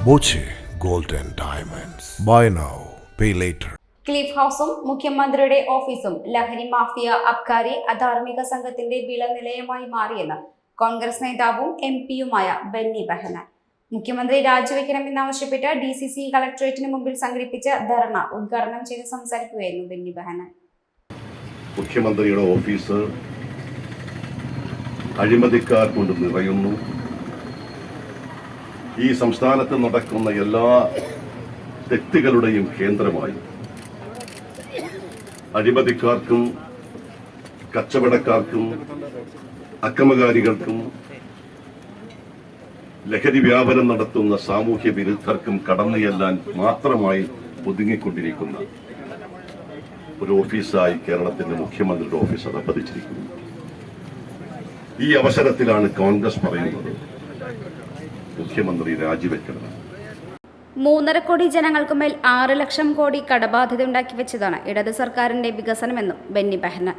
Boche gold and diamonds. Buy now pay later. Cliff ഹൗസും മുഖ്യമന്ത്രിയുടെ ഓഫീസും ലഹരി മാഫിയ അബ്കാരി അധാർമിക സംഘത്തിന്റെ വിളനിലയമായി മാറിയെന്ന് കോൺഗ്രസ് നേതാവും എംപിയുമായ ബെന്നി ബെഹനാൻ. മുഖ്യമന്ത്രി രാജിവെക്കണമെന്നാവശ്യപ്പെട്ട് DCC കളക്ടറേറ്റിന് മുമ്പിൽ സംഘടിപ്പിച്ച ധർണ ഉദ്ഘാടനം ചെയ്ത് സംസാരിക്കുകയായിരുന്നു ബെന്നി ബെഹനാൻ. മുഖ്യമന്ത്രിയുടെ ഓഫീസ് അഴിമതിക്കാർ കൊണ്ട് നിറയുന്നു. ഈ സംസ്ഥാനത്ത് നടക്കുന്ന എല്ലാ തെറ്റുകളുടെയും കേന്ദ്രമായി അഴിമതിക്കാർക്കും കച്ചവടക്കാർക്കും അക്രമകാരികൾക്കും ലഹരി വ്യാപനം നടത്തുന്ന സാമൂഹ്യ വിരുദ്ധർക്കും കടന്നു ചെല്ലാൻ മാത്രമായി ഒതുങ്ങിക്കൊണ്ടിരിക്കുന്ന ഒരു ഓഫീസായി കേരളത്തിന്റെ മുഖ്യമന്ത്രിയുടെ ഓഫീസ് അധപ്പതിച്ചിരിക്കുന്നു. ഈ അവസരത്തിലാണ് കോൺഗ്രസ് പറയുന്നത് മുഖ്യമന്ത്രി രാജിവെക്കണം. 3.5 കോടി ജനങ്ങൾക്കുമേൽ 6 ലക്ഷം കോടി കടബാധ്യത ഉണ്ടാക്കി വെച്ചതാണ് ഇടത് സർക്കാരിന്റെ വികസനമെന്നും ബെന്നി ബെഹനാൻ.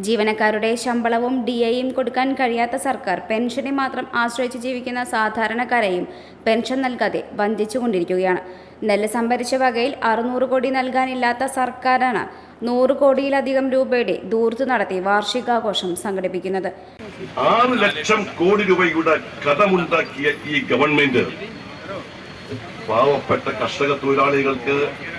ജീവനക്കാരുടെ ശമ്പളവും DAയും കൊടുക്കാൻ കഴിയാത്ത സർക്കാർ പെൻഷനെ മാത്രം ആശ്രയിച്ച് ജീവിക്കുന്ന സാധാരണക്കാരെയും പെൻഷൻ നൽകാതെ വഞ്ചിച്ചുകൊണ്ടിരിക്കുകയാണ്. നെല്ല് സംഭരിച്ച വകയിൽ 600 കോടി നൽകാനില്ലാത്ത സർക്കാരാണ് 100 കോടിയിലധികം രൂപയുടെ ധൂർത്ത് നടത്തി വാർഷികാഘോഷം സംഘടിപ്പിക്കുന്നത്. 6 ലക്ഷം കോടി രൂപയുടെ കടമുണ്ടാക്കിയ ഈ ഗവൺമെന്റ് പാവപ്പെട്ട കർഷക തൊഴിലാളികൾക്ക്,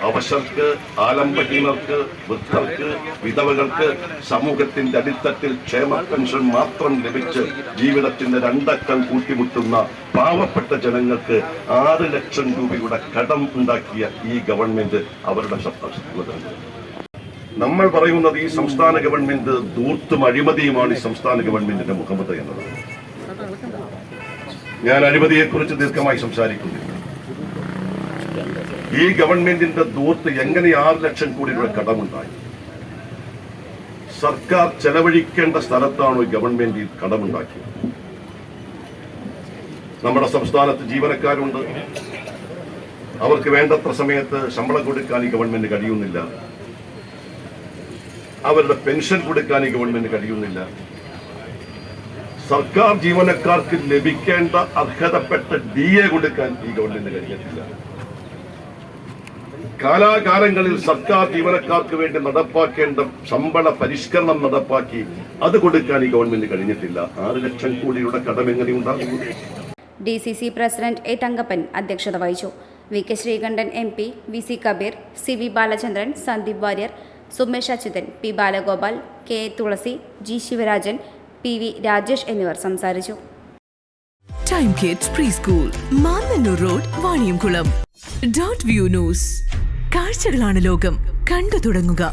അവശർക്ക്, ആലംബഹീനർക്ക്, വൃദ്ധർക്ക്, വിധവകൾക്ക് സമൂഹത്തിന്റെ അടിത്തട്ടിൽ ക്ഷേമ പെൻഷൻ മാത്രം ലഭിച്ച് ജീവിതത്തിന്റെ 2 അക്കം കൂട്ടിമുട്ടുന്ന പാവപ്പെട്ട ജനങ്ങൾക്ക് 6 ലക്ഷം രൂപയുടെ കടം ഉണ്ടാക്കിയ ഈ ഗവൺമെന്റ് അവരുടെ ശബ്ദം. നമ്മൾ പറയുന്നത് ഈ സംസ്ഥാന ഗവൺമെന്റ് ധൂർത്തും അഴിമതിയുമാണ് ഈ സംസ്ഥാന ഗവൺമെന്റിന്റെ മുഖമുദ്ര എന്നതാണ്. ഞാൻ അഴിമതിയെക്കുറിച്ച് ദീർഘമായി സംസാരിക്കുന്നില്ല. ഈ ഗവൺമെന്റിന്റെ ധൂർത്ത് എങ്ങനെ 6 ലക്ഷം കോടി രൂപ കടമുണ്ടായി? സർക്കാർ ചെലവഴിക്കേണ്ട സ്ഥലത്താണോ ഈ ഗവൺമെന്റ് കടമുണ്ടാക്കിയത്? നമ്മുടെ സംസ്ഥാനത്ത് ജീവനക്കാരുണ്ട്. അവർക്ക് വേണ്ടത്ര സമയത്ത് ശമ്പളം കൊടുക്കാൻ ഈ ഗവൺമെന്റ് കഴിയുന്നില്ല. അവരുടെ പെൻഷൻ കൊടുക്കാൻ ഈ ഗവൺമെന്റ് കഴിയുന്നില്ല. സർക്കാർ ജീവനക്കാർക്ക് ലഭിക്കേണ്ട അർഹതപ്പെട്ട DA കൊടുക്കാൻ ഈ ഗവൺമെന്റ് കഴിയത്തില്ല. കാലാകാലങ്ങളിൽ സർക്കാർ ജീവനക്കാർക്ക് വേണ്ടി നടപ്പാക്കേണ്ട ശമ്പള പരിഷ്കരണം നടപ്പാക്കി അത് കൊടുക്കാൻ ഈ ഗവൺമെന്റ് കഴിഞ്ഞിട്ടില്ല. 6 ലക്ഷം കോടിയുടെ കടം എങ്ങനെയുണ്ടാകും? DCC president A. തങ്കപ്പൻ അധ്യക്ഷത വഹിച്ചു. VK Sreekandan MP, VC Kabir, CV Balachandran, Sandeep Warrier, Sumesh Achuthan, P. Balagopal, K. തുളസി, G. ശിവരാജൻ, PV രാജേഷ് എന്നിവർ സംസാരിച്ചു. Time kids pre school, Mannannur road, Vaniyamkulam. .view news. കാഴ്ചകളാണ് ലോകം, കണ്ടു തുടങ്ങുക.